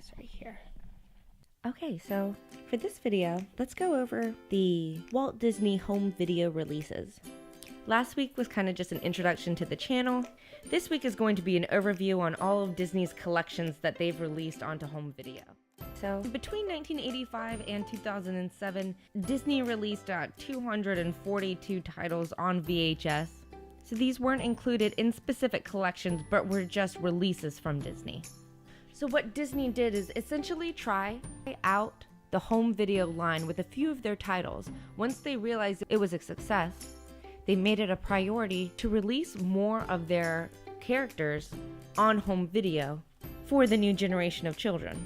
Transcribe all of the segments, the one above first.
is right here. Okay, so for this video, let's go over the Walt Disney home video releases. Last week was kind of just an introduction to the channel. This week is going to be an overview on all of Disney's collections that they've released onto home video. So between 1985 and 2007, Disney released 242 titles on VHS. So these weren't included in specific collections, but were just releases from Disney. So what Disney did is essentially try out the home video line with a few of their titles. Once they realized it was a success, they made it a priority to release more of their characters on home video for the new generation of children,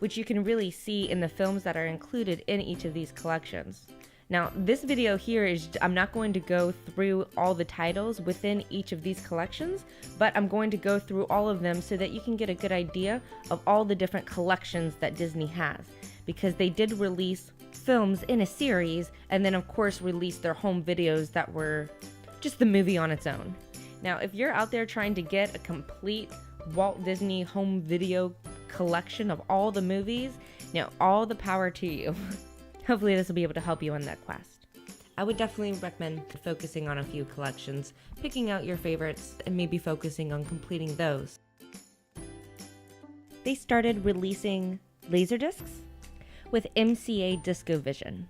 which you can really see in the films that are included in each of these collections. Now, this video here is, I'm not going to go through all the titles within each of these collections, but I'm going to go through all of them so that you can get a good idea of all the different collections that Disney has, because they did release films in a series and then of course release their home videos that were just the movie on its own. Now, if you're out there trying to get a complete Walt Disney home video collection of all the movies, all the power to you. Hopefully this will be able to help you on that quest. I would definitely recommend focusing on a few collections, picking out your favorites, and maybe focusing on completing those. They started releasing Laserdiscs with MCA DiscoVision.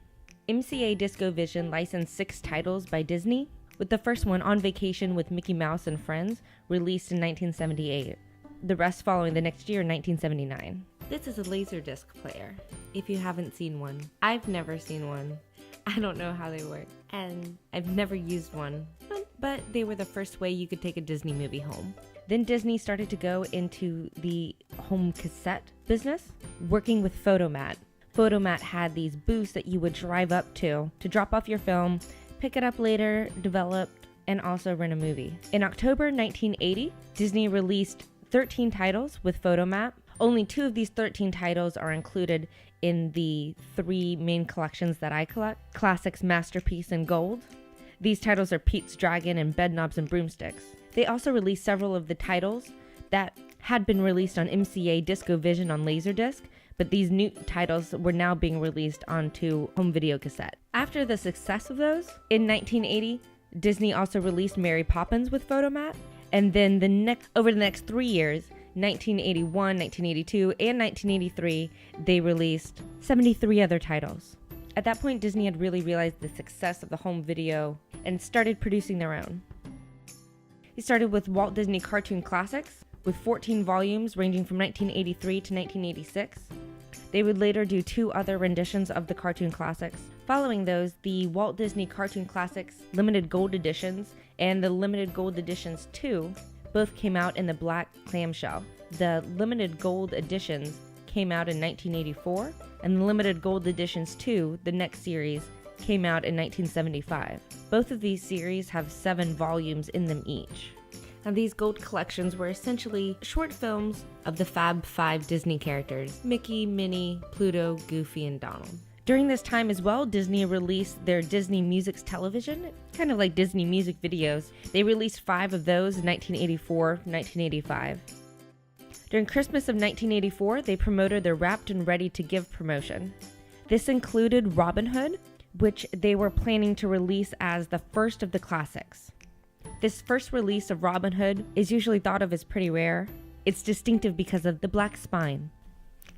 MCA DiscoVision licensed 6 titles by Disney, with the first one, On Vacation with Mickey Mouse and Friends, released in 1978. The rest following the next year in 1979. This is a Laserdisc player, if you haven't seen one. I've never seen one. I don't know how they work, and I've never used one, but they were the first way you could take a Disney movie home. Then Disney started to go into the home cassette business, working with Fotomat. Fotomat had these booths that you would drive up to drop off your film, pick it up later, develop, and also rent a movie. In October 1980, Disney released 13 titles with Fotomat. Only 2 of these 13 titles are included in the 3 main collections that I collect, Classics, Masterpiece, and Gold. These titles are Pete's Dragon and Bedknobs and Broomsticks. They also released several of the titles that had been released on MCA DiscoVision on Laserdisc, but these new titles were now being released onto home video cassette. After the success of those, in 1980, Disney also released Mary Poppins with Fotomat, and then over the next 3 years, 1981, 1982, and 1983, they released 73 other titles. At that point, Disney had really realized the success of the home video and started producing their own. They started with Walt Disney Cartoon Classics, with 14 volumes ranging from 1983 to 1986. They would later do 2 other renditions of the cartoon classics. Following those, the Walt Disney Cartoon Classics Limited Gold Editions and the Limited Gold Editions 2 both came out in the black clamshell. The Limited Gold Editions came out in 1984, and the Limited Gold Editions 2, the next series, came out in 1975. Both of these series have 7 volumes in them each. Now, these gold collections were essentially short films of the Fab 5 Disney characters: Mickey, Minnie, Pluto, Goofy, and Donald. During this time as well, Disney released their Disney Music's Television, kind of like Disney music videos. They released 5 of those in 1984, 1985. During Christmas of 1984, they promoted their Wrapped and Ready to Give promotion. This included Robin Hood, which they were planning to release as the first of the classics. This first release of Robin Hood is usually thought of as pretty rare. It's distinctive because of the black spine.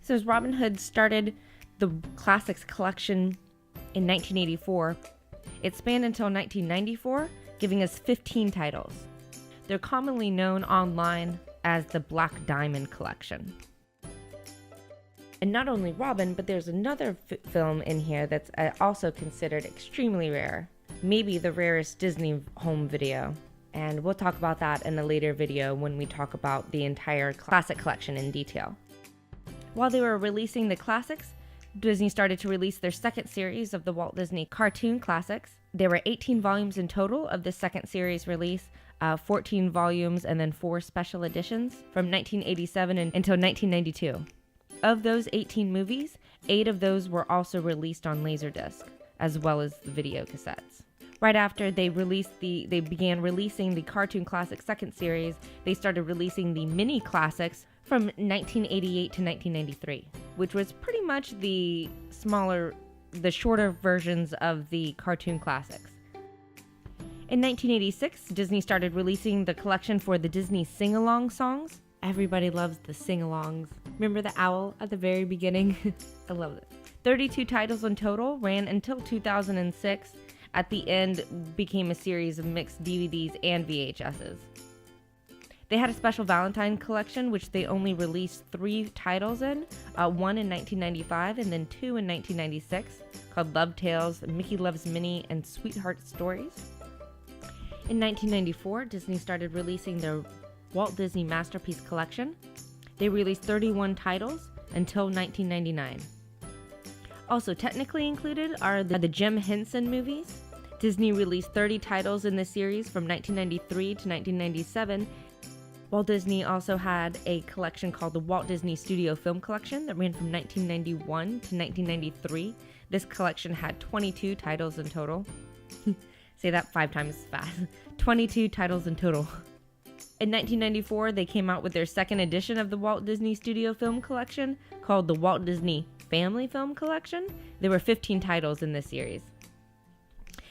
So as Robin Hood started the Classics collection in 1984, it spanned until 1994, giving us 15 titles. They're commonly known online as the Black Diamond Collection. And not only Robin, but there's another film in here that's also considered extremely rare, maybe the rarest Disney home video. And we'll talk about that in a later video when we talk about the entire classic collection in detail. While they were releasing the classics, Disney started to release their second series of the Walt Disney Cartoon Classics. There were 18 volumes in total of the second series release, 14 volumes and then 4 special editions from 1987 until 1992. Of those 18 movies, 8 of those were also released on Laserdisc, as well as the video cassettes. Right after they began releasing the Cartoon Classic second series, they started releasing the mini classics from 1988 to 1993, which was pretty much the shorter versions of the Cartoon Classics. In 1986, Disney started releasing the collection for the Disney sing-along songs. Everybody loves the sing-alongs. Remember the owl at the very beginning? I love it. 32 titles in total, ran until 2006. At the end, became a series of mixed DVDs and VHSs. They had a special Valentine collection, which they only released 3 titles in, one in 1995 and then 2 in 1996, called Love Tales, Mickey Loves Minnie, and Sweetheart Stories. In 1994, Disney started releasing their Walt Disney Masterpiece Collection. They released 31 titles until 1999. Also technically included are the Jim Henson movies. Disney released 30 titles in the series from 1993 to 1997. Walt Disney also had a collection called the Walt Disney Studio Film Collection that ran from 1991 to 1993. This collection had 22 titles in total. Say that 5 times fast. 22 titles in total. In 1994, they came out with their second edition of the Walt Disney Studio Film Collection called the Walt Disney Family Film Collection. There were 15 titles in this series.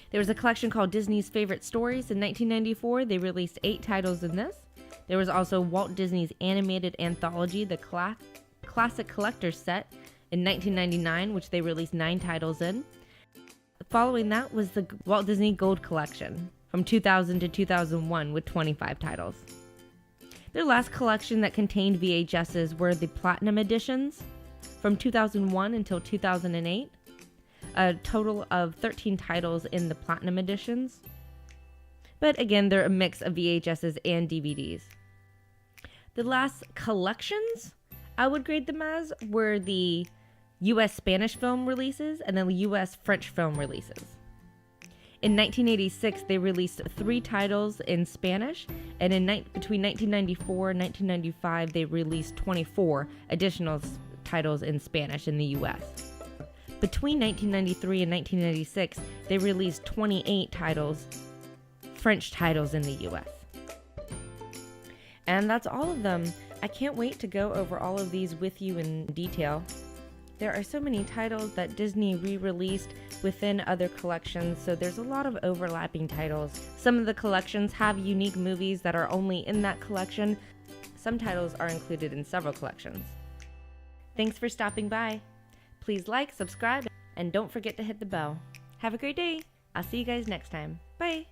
There was a collection called Disney's Favorite Stories in 1994. They released 8 titles in this. There was also Walt Disney's Animated Anthology, the Classic Collector's Set, in 1999, which they released 9 titles in. Following that was the Walt Disney Gold Collection from 2000 to 2001 with 25 titles. Their last collection that contained VHSs were the Platinum Editions from 2001 until 2008. A total of 13 titles in the Platinum Editions. But again, they're a mix of VHSs and DVDs. The last collections I would grade them as were the U.S. Spanish film releases and then the U.S. French film releases. In 1986, they released 3 titles in Spanish, and between 1994 and 1995, they released 24 additional titles in Spanish in the U.S. Between 1993 and 1996, they released 28 titles, French titles in the U.S. And that's all of them. I can't wait to go over all of these with you in detail. There are so many titles that Disney re-released within other collections, so there's a lot of overlapping titles. Some of the collections have unique movies that are only in that collection. Some titles are included in several collections. Thanks for stopping by. Please like, subscribe, and don't forget to hit the bell. Have a great day. I'll see you guys next time. Bye.